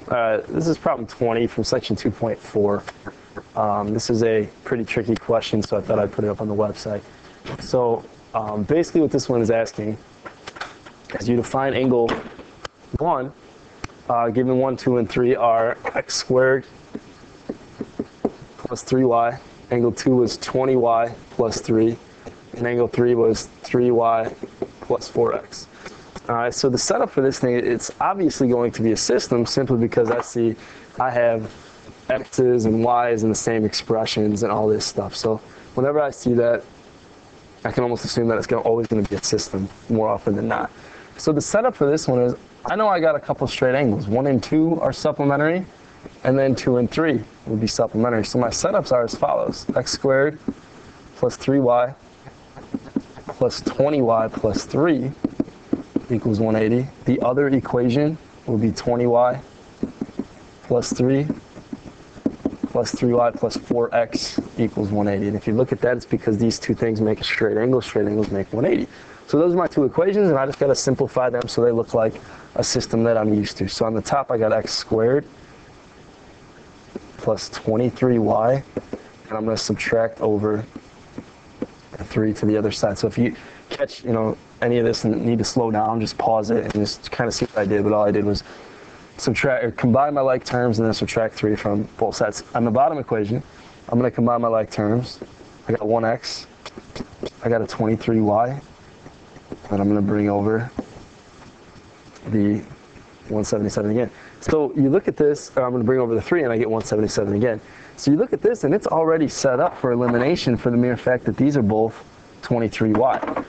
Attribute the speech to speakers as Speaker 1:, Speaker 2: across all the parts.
Speaker 1: This is problem 20 from section 2.4. This is a pretty tricky question, so I thought I'd put it up on the website. So basically what this one is asking is you to find angle 1, given 1, 2, and 3 are x squared plus 3y. Angle 2 was 20y plus 3. And angle 3 was 3y plus 4x. So the setup for this thing, it's obviously going to be a system simply because I have x's and y's in the same expressions and all this stuff. So whenever I see that, I can almost assume that it's always going to be a system more often than not. So the setup for this one is, I know I got a couple straight angles. 1 and 2 are supplementary, and then 2 and 3 would be supplementary. So my setups are as follows. X squared plus 3y plus 20y plus 3 equals 180. The other equation will be 20y plus 3 plus 3y plus 4x equals 180. And if you look at that, it's because these two things make a straight angle. Straight angles make 180. So those are my two equations, and I just got to simplify them so they look like a system that I'm used to. So on the top, I got x squared plus 23y, and I'm going to subtract over 3 to the other side. So if you catch, any of this and need to slow down, just pause it and just kind of see what I did. But all I did was subtract or combine my like terms and then subtract 3 from both sides. On the bottom equation, I'm going to combine my like terms. I got 1x, I got a 23y, and I'm going to bring over the 177 again. So you look at this, I'm going to bring over the 3 and I get 177 again. So you look at this and it's already set up for elimination for the mere fact that these are both 23y.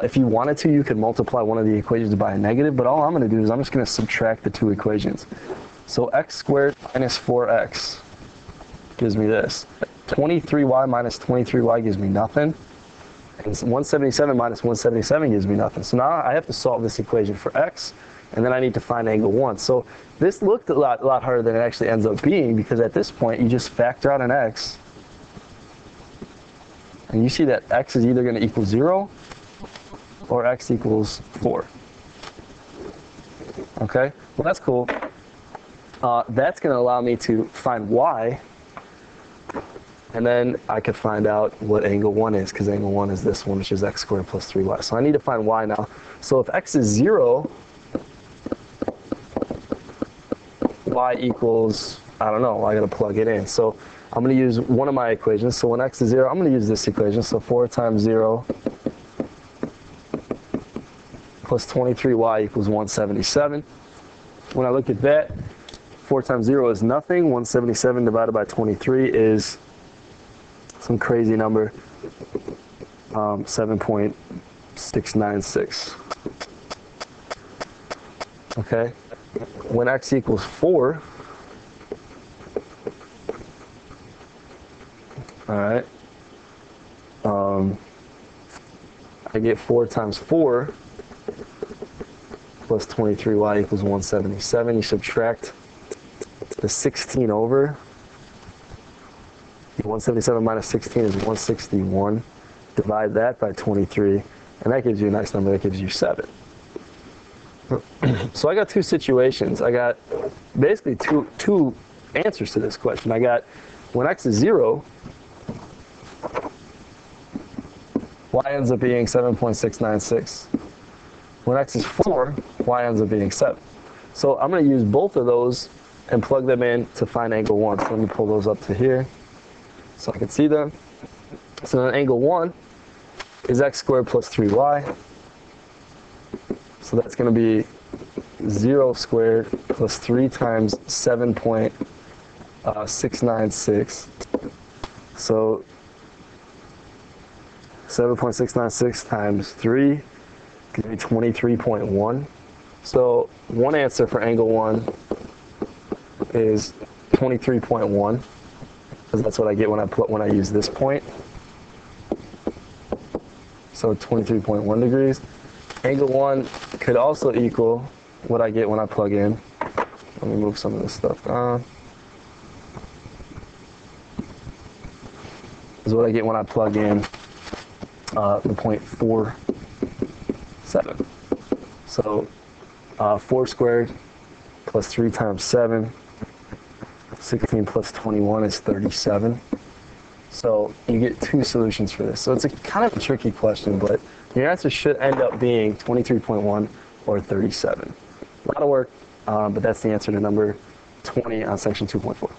Speaker 1: If you wanted to, you could multiply one of the equations by a negative, but all I'm going to do is I'm just going to subtract the two equations. So x squared minus 4x gives me this. 23y minus 23y gives me nothing. And 177 minus 177 gives me nothing. So now I have to solve this equation for x, and then I need to find angle 1. So this looked a lot harder than it actually ends up being, because at this point you just factor out an x, and you see that x is either going to equal 0 or x equals 4. Okay, well that's cool. That's going to allow me to find y, and then I could find out what angle 1 is, because angle 1 is this one, which is x squared plus 3y. So I need to find y now. So if x is 0, y equals, I don't know, I got to plug it in. So I'm going to use one of my equations. So when x is 0, I'm going to use this equation. So 4 times 0 plus 23y equals 177. When I look at that, 4 times 0 is nothing. 177 divided by 23 is some crazy number, 7.696. Okay? When x equals 4, all right, I get 4 times 4 plus 23y equals 177. You subtract the 16 over. 177 minus 16 is 161. Divide that by 23, and that gives you a nice number. That gives you 7. So I got two situations. I got basically two answers to this question. I got when x is 0, y ends up being 7.696. When x is 4, y ends up being 7. So I'm going to use both of those and plug them in to find angle 1. So let me pull those up to here so I can see them. So then angle 1 is x squared plus 3y. So that's going to be 0 squared plus 3 times 7.696. So 7.696 times 3 gives me 23.1. So one answer for angle 1 is 23.1, because that's what I get when I use this point. So 23.1 degrees. Angle 1 could also equal what I get when I plug in. Let me move some of this stuff down. Is what I get when I plug in the 0.47. So 4 squared plus 3 times 7. 16 plus 21 is 37. So you get 2 solutions for this. So it's a kind of a tricky question, but your answer should end up being 23.1 or 37. A lot of work, but that's the answer to number 20 on section 2.4.